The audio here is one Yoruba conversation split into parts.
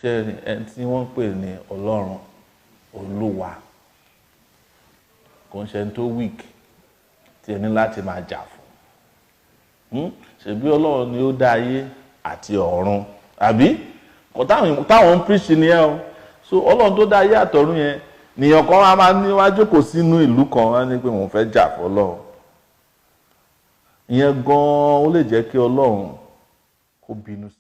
ṣe ẹni tí wọ́n pè ní Ọlọ́run Olúwa kò ń ṣe tó weak tí ẹni láti máa jà fún. Ṣebí Ọlọ́run ni ó dá ayé àti ọ̀run, àbí kò táwọn ń preach ni ẹ o. So Ọlọ́run tó dá ayé àtọ̀run yẹn nìyàn kan wá máa ní wá jókòó sínú ìlú kan wá ní pé wọ́n fẹ́ jà fún Ọlọ́run. Ìyẹn gan-an ó lè jẹ́ kí Ọlọ́run kó bínú sí.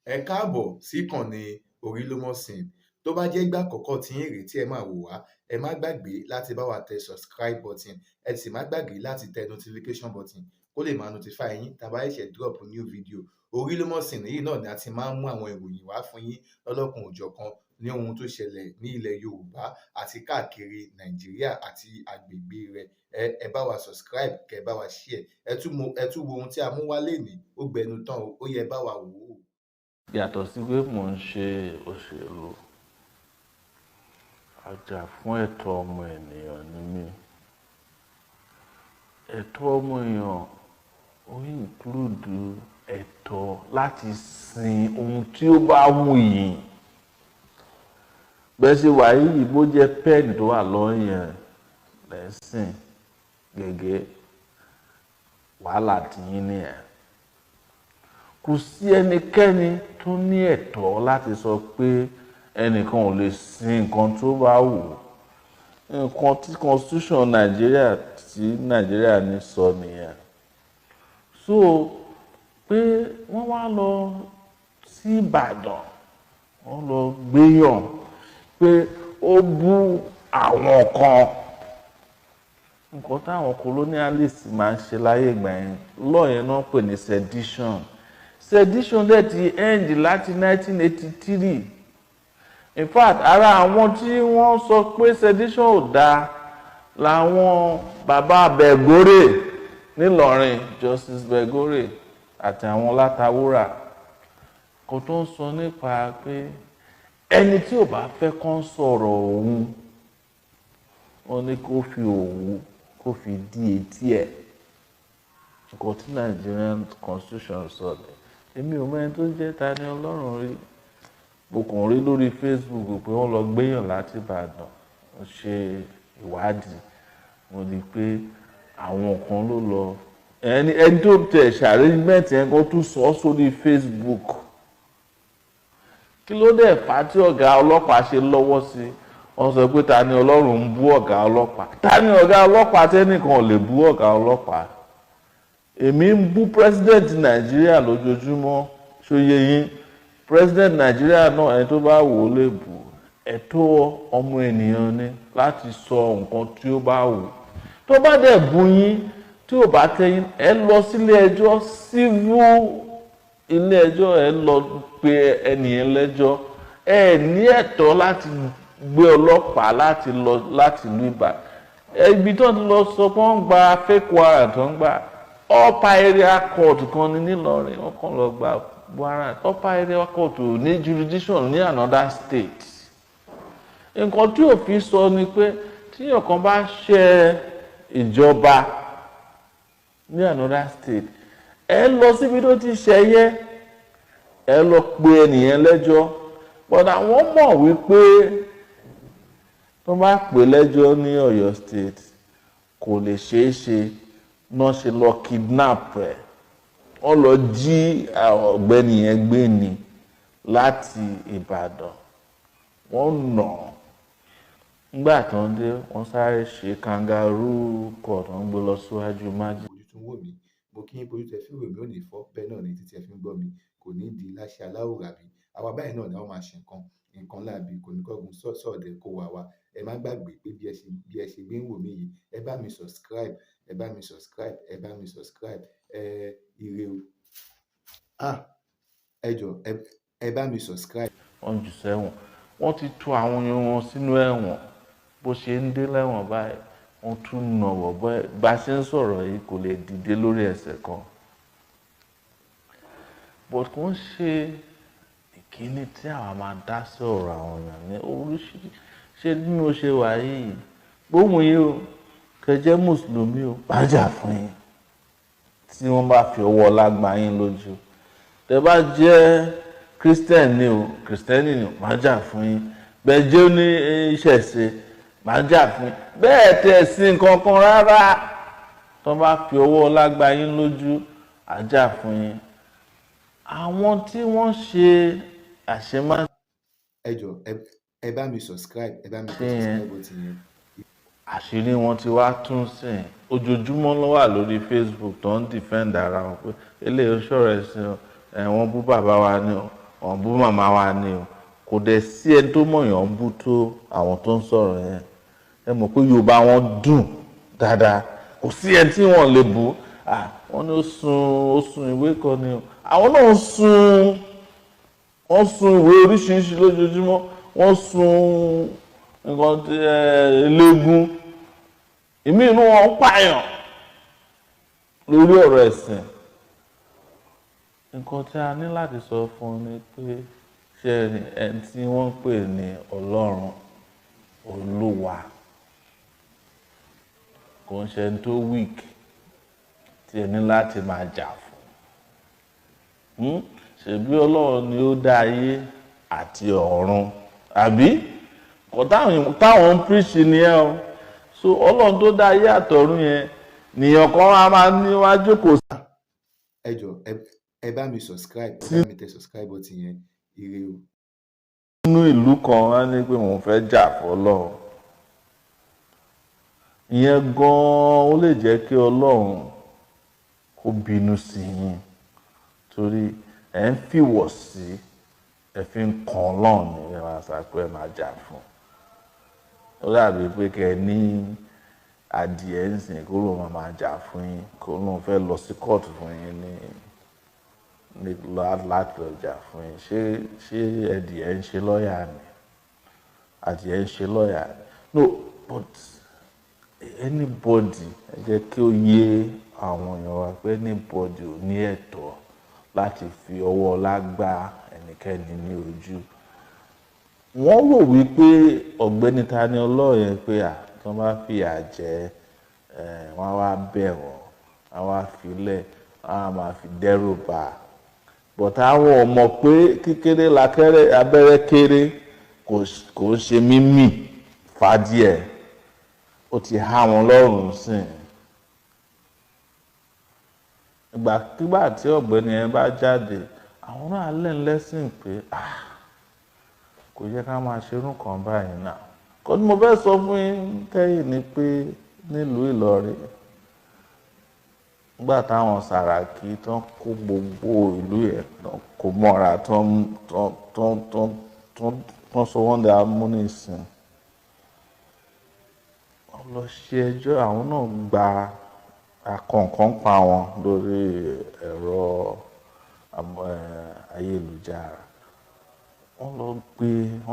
Ẹ káàbọ̀ sí ìkànnì Orílómọ̀sìn. Tó bá jẹ́ ìgbà àkọ́kọ́ tí yín rèé tí ẹ máa wò wá, ẹ má gbàgbé láti bá wa tẹ subscribe button, ẹ sì má gbàgbé láti tẹ notification button kó lè máa notify yín tá bá ṣẹ̀ṣẹ̀ drop new video. Orílómọ̀sìn yìí náà ni a ti máa ń mú àwọn ìròyìn wá fún yín lọ́lọ́kan òjọ̀kan ní ohun tó ṣẹlẹ̀ ní ilẹ̀ Yorùbá àti káàkiri Nàìjíríà àti agbègbè rẹ̀. Ẹ bá wa subscribe, kẹ́ bá wa share, ẹ tún wo ohun tí a mú wá lénìí, ó gbẹnu tán o, ó yẹ bá wa wò ó. Yàtọ̀ sí pé mò ń ṣe òṣèlú, ajà fún ẹ̀tọ́ ọmọ ènìyàn ni mí. Ẹ̀tọ́ ọmọ èèyàn ó include ẹ̀tọ́ láti sin ohun tí ó bá wù yín. Bẹ́ẹ̀ ṣe wà yìí, bó jẹ́ pẹ́ẹ̀nì tó wà lọ́yìn ẹ̀ lẹ́sìn gẹ́gẹ́ wàhálà tí yín ní ẹ̀. Kò sí ẹnikẹ́ni tó ní ẹ̀tọ́ láti sọ pé ẹnìkan ò lè sin nǹkan tó bá wù. Nǹkan tí constitution Nàìjíríà tí Nàìjíríà ní sọ nìyẹn. So pé wọ́n wá lọ sí Ìbàdàn, wọ́n lọ gbéyàn pé ó bú àwọn kan. Nǹkan táwọn colonialist máa ń ṣe láyé ìgbà yẹn, law yẹn náà pè ní sedition. Sedition dẹ̀ ti end láti 1983. In fact, ara àwọn tí wọ́n sọ pé sedition ò dáa làwọn bàbá Bẹ̀górè nílọrin, Justice Bẹ̀górè àti àwọn Látàwúrà. Kò tó ń sọ nípa pé ẹni tí ò bá fẹ́ kán sọ̀rọ̀ òun, wọ́n ní kó fi òwú kó fi dí etí ẹ̀. Nǹkan tí Nigerian constitution sọ ni. Èmi ò mọ ẹni tó jẹ́ Taniolorun rí. Mo kàn rí lórí Facebook pé wọ́n lọ gbéyàn láti Ìbàdàn, wọ́n ṣe ìwádìí. Mo rí pé àwọn kan ló lọ ẹni tó tẹ̀ ṣàrẹ́gbẹ̀tì yẹn kan tún sọ sórí Facebook. Kí ló dé fà tí ọ̀gá ọlọ́pàá ṣe lọ́wọ́ sí? Wọ́n sọ pé Taniolorun ń bú ọ̀gá ọlọ́pàá. Ta ni ọ̀gá ọlọ́pàá tẹ́nìkan ò lè bú ọ̀gá ọlọ́pàá? Èmi ń bú president Nàìjíríà lójoojúmọ́, ṣóyé yín. President Nàìjíríà náà ẹni tó bá wò ó lè bú. Ẹ̀tọ́ ọmọ ènìyàn ni láti sọ nǹkan tí ó bá wù. Tó bá dẹ̀ bú yín tí ò bá tẹ́ yín, ẹ lọ sílé ẹjọ́, civil ilé ẹjọ́, ẹ lọ pe ẹnìyẹn lẹ́jọ́. Ẹ ní ẹ̀tọ́ láti gbé ọlọ́pàá láti lọ láti ìlú Ìbàdàn. Ibi tó ń lọ sọ pé wọ́n gba fake warrant, tó ń gba upper area court kan ní nílọrin, wọ́n kàn lọ gba warrant. Upper area court ò ní jurisdiction ní another state. Nǹkan tí òfin sọ ni pé tí ọ̀kan bá ṣe ìjọba ní another state, ẹ lọ síbi tó ti ṣẹyẹ, ẹ lọ pe ẹnìyẹn lẹ́jọ́. But àwọn mọ̀ wípé tó bá pè lẹ́jọ́ ní Ọ̀yọ́ state kò lè ṣeé ṣe, náà ṣe lọ kidnap ẹ̀. Wọ́n lọ jí ọ̀gbẹ́ni yẹn gbé ni láti Ìbàdàn. Wọ́n nà án. Nígbà tó ń dé, wọ́n sáré ṣe kangaroo court, wọ́n gbé lọ síwájú májèlé. Ojú tún wò mí, mo kí yín bójú tẹ fi wò mí ò ní fọ́, bẹ́ẹ̀ náà ni títí ẹ fi ń gbọ́ mi kò ní di láṣẹ aláwòrán bí. Àwa báyìí náà ni wọ́n máa ṣe nǹkan láàbí, kò ní kọ́gun sọ́ọ̀dẹ̀ kó wa wá. Ẹ má gbàgbé pé bí ẹ ṣe gbé ń wò mí yìí, ẹ bá mi subscribe, ẹ bá mi subscribe, ẹ bá mi subscribe. Ire o. Ẹ jọ̀ọ́ ẹ bá mi subscribe. Wọ́n jù sẹ́wọ̀n. Wọ́n ti tú àwọn èèyàn wọn sínú ẹ̀wọ̀n. Bó ṣe ń dé lẹ́wọ̀n báyìí, wọ́n tún nà wọ̀ bọ́. Bá ṣe ń sọ̀rọ̀ yìí kò lè dìde lórí ẹsẹ̀ kan. But kò ń ṣe ìkíní tí àwa máa dá sí ọ̀rọ̀ àwọn èèyàn ní oríṣiríṣi. Ṣé bí mo ṣe wà yìí, gbóhùn yìí o, kẹjẹ́ mùsùlùmí o, bá jà fún yín. Tí wọ́n bá fi ọwọ́ lágbá yín lójú. Tẹ́ bá jẹ́ Christian ni o Christian ni máa jà fún yín bẹ́ẹ̀ jẹ́ ní ìṣẹ̀ṣe máa jà fún yín bẹ́ẹ̀ tẹ̀ sí nǹkan kan rárá tó bá fi owó lágbá yín lójú á jà fún yín àwọn tí wọ́n ṣe àṣemá. ẹ jọ̀ọ́ ẹ bá mi subscribe ẹ bá mi tẹ subscribe button yẹn. àṣírí wọn ti wá tún sìn ojoojúmọ́ ló wà lórí Facebook tó ń defend ara wọn pé eléyìí ṣọ̀rọ̀ ẹ̀sìn wọ́n bú bàbá wa ni o wọ́n bú màmá wa ni o kò dẹ̀ sí ẹni tó mọ̀yàn bú tó àwọn tó ń sọ̀rọ̀ yẹn ẹ mọ̀ pé Yorùbá wọn dùn dáadáa kò sí ẹni tí wọ́n lè bú wọ́n ní ó sun ìwé kan ni o àwọn náà wọ́n sun ìwé oríṣiríṣi lójoojúmọ́ wọ́n sun nǹkan eléégún ìmí inú wọn ń pààyàn lórí ọ̀rọ̀ ẹ̀sìn nǹkan tí a ní láti sọ fún un ni pé ṣé ẹni tí wọ́n ń pè ní Ọlọ́run Olúwa kò ń ṣe ẹni tó weak tí ẹ ní láti máa jà fún ṣebí Ọlọ́run ni ó dá ayé àti ọ̀run àbí kò táwọn ń píríṣì nìyẹn o so Ọlọ́run tó dá ayé àtọ̀run yẹn nìyẹn kan á máa níwájú kò sí. ẹ jọ̀ọ́ ẹ bá mi subscribe ẹ bá mi tẹ subscribe button yẹn ire o. nínú ìlú kan á ní pé mò ń fẹ́ jà fọ́lọ́run ìyẹn gan-an ó lè jẹ́ kí Ọlọ́run kó bínú sí yín torí ẹ̀ ń fìwọ̀ sí ẹ fi ń kan Ọlọ́run ní ẹ máa sàpé ẹ máa jà fún ó dàbí pé kẹ ní adìẹ ń sìn kó lóun máa jà fún yín kó lóun fẹ́ lọ sí kóòtù fún yín ní láti lọ jà fún yín ṣé adìẹ ń ṣe lọ́ọ̀yà ni adìẹ ń ṣe lọ́ọ̀yà ni no but anybody ẹ jẹ́ kí ó yé àwọn èèyàn wa pé anybody ò ní ẹ̀tọ́ láti fi ọwọ́ ọlá gbá ẹnikẹ́ni ní ojú wọ́n rò wípé ọ̀gbẹ́ni Taniolorun yẹn pé tí wọ́n bá fìyà jẹ wọ́n á wá bẹ̀ wọ́n á wá filẹ̀ wọ́n á máa fi dẹ́rù bà bọ̀tá àwọn ọmọ pé kékeré lakẹ́rẹ́ abẹ́rẹ́ kéré kò ń ṣe mímì fàdíẹ̀ ó ti há wọn lọ́rùn sìn ìgbàkigbà tí ọ̀gbẹ́ni yẹn bá jáde àwọn náà lẹ́sìn pé kò yẹ ká máa ṣerú kan báyìí náà kò ní mo fẹ́ sọ fún yín kẹ́yìn ni pé nílùú Ìlọrin nígbà táwọn Sàràkí tó ń kó gbogbo ìlú yẹn kó mọ́ra tó ń sọ wọ́n dé amúnisìn wọ́n lọ ṣe ẹjọ́ àwọn náà gba akọ̀ǹkan pa wọn lórí ẹ̀rọ ayélujára wọ́n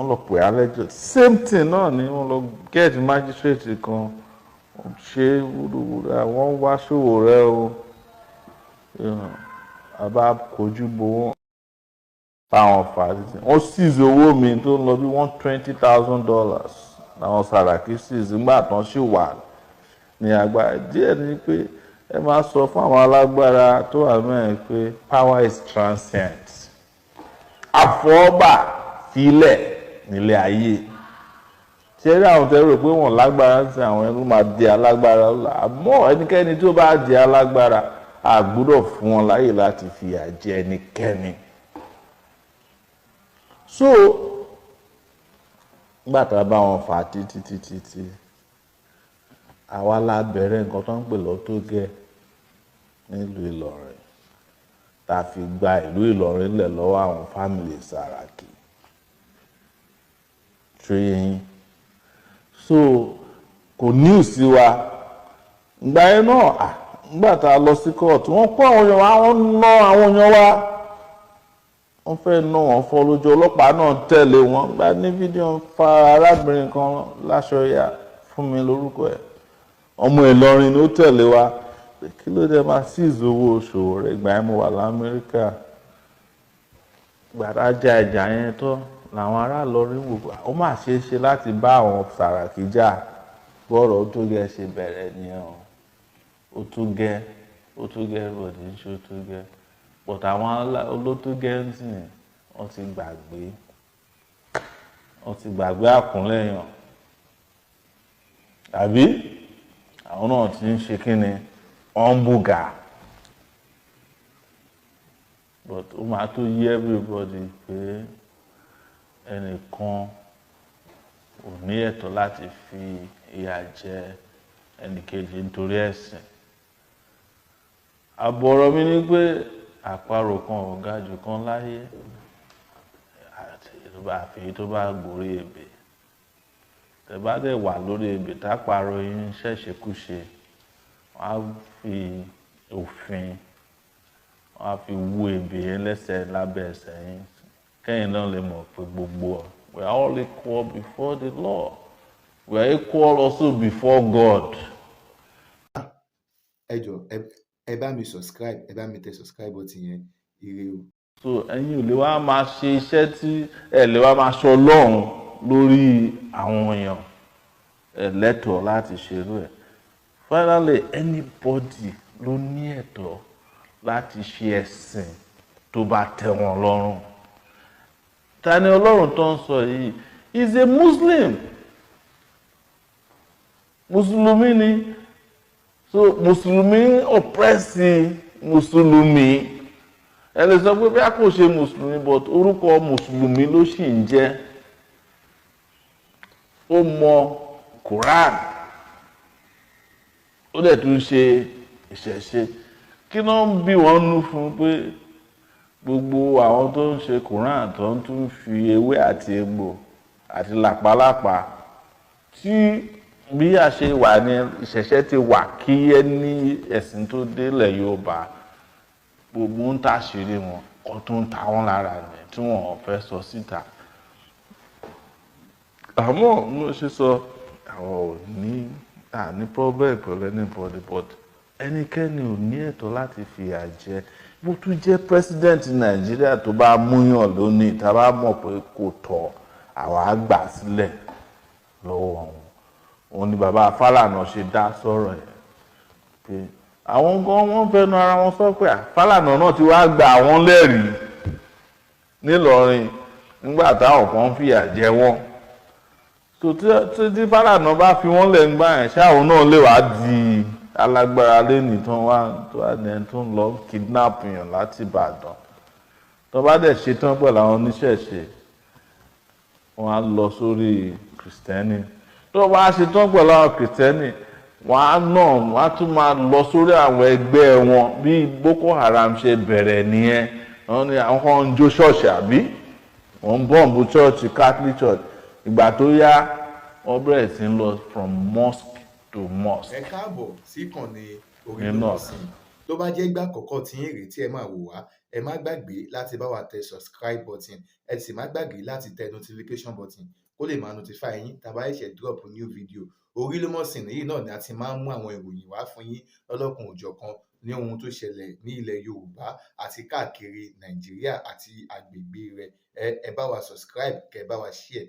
lọ pè alẹ́jọ́ same thing náà ni wọ́n lọ get magistrate kan ṣe wúrúwúrú àwọn wá ṣòwò rẹ o àbá kojú bo wọn fáwọn fàtítì wọ́n seize owó mi tó ń lọ bí $120,000 làwọn Sàràkí seize nígbà tán sì wà ní agbára díẹ̀ ni pé ẹ máa sọ fún àwọn alágbára tó wà mẹ́rin pé power is transient àfọwọ́bà filẹ̀ nílé ayé ṣé rí àwọn tẹ́ rò pé wọ́n lágbára ń sin àwọn ẹni máa di alágbára àmọ́ ẹnikẹ́ni tó bá di alágbára a gbọ́dọ̀ fún wọn láyè láti fìyà jẹ ẹnikẹ́ni so nígbà tá a bá wọn fà títí àwa la bẹ̀rẹ̀ nǹkan tó ń pè lọ́tọ̀ gẹ́ nílùú Ìlọrin tá a fi gba ìlú Ìlọrin lẹ̀ lọ́wọ́ àwọn fámìlì Sàràkí tírẹ́yìn so kò ní ìsí wa ìgbà yẹn náà nígbà tá a lọ sí kóòtù wọ́n kó àwọn èèyàn wa wọ́n ná àwọn èèyàn wa wọ́n fẹ́ ná wọn fọ́ lójú ọlọ́pàá náà tẹ̀lé wọn gba ní fídíò fa arábìnrin kan láṣọ ya fún mi lórúkọ ẹ̀ ọmọ Ìlọrin ni ó tẹ̀lé wa kí ló dé máa seize owó oṣù rẹ̀ ìgbà yẹn mo wà l'Amẹ́ríkà gbàdá já ìjà yẹn tán làwọn ará Ìlọrin wò pé ó mà ṣeé ṣe láti bá àwọn Sàràkí jà bọ́ọ̀rọ̀ ó tó gẹ́ ṣe bẹ̀rẹ̀ nìyẹn o ó tó gẹ́ ròdì ń ṣe ó tó gẹ́ pọ̀tà àwọn olótó gẹ́ ń sìn wọ́n ti gbàgbé àkúnlẹ̀yàn àbí àwọn náà ti ń ṣe kí ni ọ̀nbùgà but ó máa tó yé everybody pé ẹnìkan ò ní ẹ̀tọ́ láti fi ìyà jẹ ẹnìkejì nítorí ẹ̀sìn. Àbọ̀rọ̀ mi ni pé àparò kan ò ga jù kan láyé àfi tó bá gòrí ebè. Tẹ́ bá dẹ̀ wà lórí ebè táparò yín ṣẹ̀ṣẹ̀kúṣe, wọ́n á fi òfin wọ́n á fi wú ebè yẹn lẹ́sẹ̀ lábẹ́ ẹsẹ̀ yín kẹ́yìn náà lè mọ̀ pé gbogbo we are all equal before the law. We are equal also before God. Ẹ jọ̀ọ́ ẹ bá mi subscribe, ẹ bá mi tẹ subscribe button yẹn. Ire o. So ẹ̀yin ò lè wá máa ṣe iṣẹ́ tí ẹ lè wá máa sọ Ọlọ́run lórí àwọn èèyàn ẹ lẹ́tọ̀ọ́ láti ṣerú ẹ̀. Finally, anybody ló ní ẹ̀tọ́ láti ṣe ẹ̀sìn tó bá tẹ́ wọn lọ́rùn. Tani Olorun tó ń sọ yìí is a Muslim. Mùsùlùmí ni. So Mùsùlùmí oppress Mùsùlùmí. Ẹ lè sọ pé bí a kò ṣe Mùsùlùmí but orúkọ Mùsùlùmí ló sì ń jẹ́. Ó mọ Quran. Ó dẹ̀ tún ṣe ìṣẹ̀ṣe. Kí ló ń bí wọ́n nú fún pé gbogbo àwọn tó ń ṣe Quran tó ń tún fi ewé àti egbò àti làpálàpá tí bí a ṣe wà ní ìṣẹ̀ṣe ti wà kí ẹni ẹ̀sìn tó délẹ̀ Yorùbá gbogbo ń tàṣírí wọn kó tó ń ta wọn lára rẹ̀ tí wọn ò fẹ́ sọ síta. Àmọ́ mo ṣe sọ àwọn ò ní problem pẹ̀lú anybody but ẹnikẹ́ni ò ní ẹ̀tọ́ láti fìyà jẹ bó tún jẹ́ president Nàìjíríà tó bá múyàn lónìí tá a bá mọ̀ pé kò tọ́ àwa á gbà sílẹ̀ lọ́wọ́ wọn. Òun ni bàbá Fálànà ṣe dá sọ̀rọ̀ ẹ̀ pé àwọn gan wọ́n fẹnu ara wọn sọ pé Fálànà náà ti wá gba àwọn lẹ́rìí nílọrin nígbà táwọn kan fìyà jẹ wọ́n. Tí Fálànà bá fi wọ́n lẹ̀ ń gbà yẹn ṣáwọn náà lè wá di alágbára lẹ́nìí tó wá ní ẹni tó ń lọ kidnap yàn láti Ìbàdàn. Tó bá dẹ̀ ṣetán pẹ̀lú àwọn oníṣẹ̀ṣe wọ́n á lọ sórí Kìrìsìtẹ́nì. Tó bá ṣetán pẹ̀lú àwọn Kìrìsìtẹ́nì wọ́n á tún máa lọ sórí àwọn ẹgbẹ́ wọn bí Boko Haram ṣe bẹ̀rẹ̀ nìyẹn. Wọ́n ní àwọn kan ń jó ṣọ́ọ̀ṣì àbí wọ́n ń bọ̀m̀bù ṣọ́ọ̀ṣì Catholic Church. Ìgbà tó yá wọ́n bẹ̀rẹ̀ sí ń lọ from mosque to mosque. Ẹ káàbọ̀ sí ìkànnì ElRioRevivalTV. Tó bá jẹ́ ìgbà àkọ́kọ́ tí yín rèé tí ẹ máa wò wá, ẹ má gbàgbé láti bá wa tẹ subscribe button. Ẹ sì má gbàgbé láti tẹ notification button kó lè máa notify yín tá a bá ṣẹ̀ṣẹ̀ drop new video. ElRioRevivalTV yìí náà ni a ti máa ń mú àwọn ìròyìn wá fún yín lọ́lọ́kan òjọ̀kan ní ohun tó ṣẹlẹ̀ ní ilẹ̀ Yorùbá àti káàkiri Nàìjíríà àti agbègbè rẹ̀. Ẹ bá wa subscribe, kẹ́ bá wa share.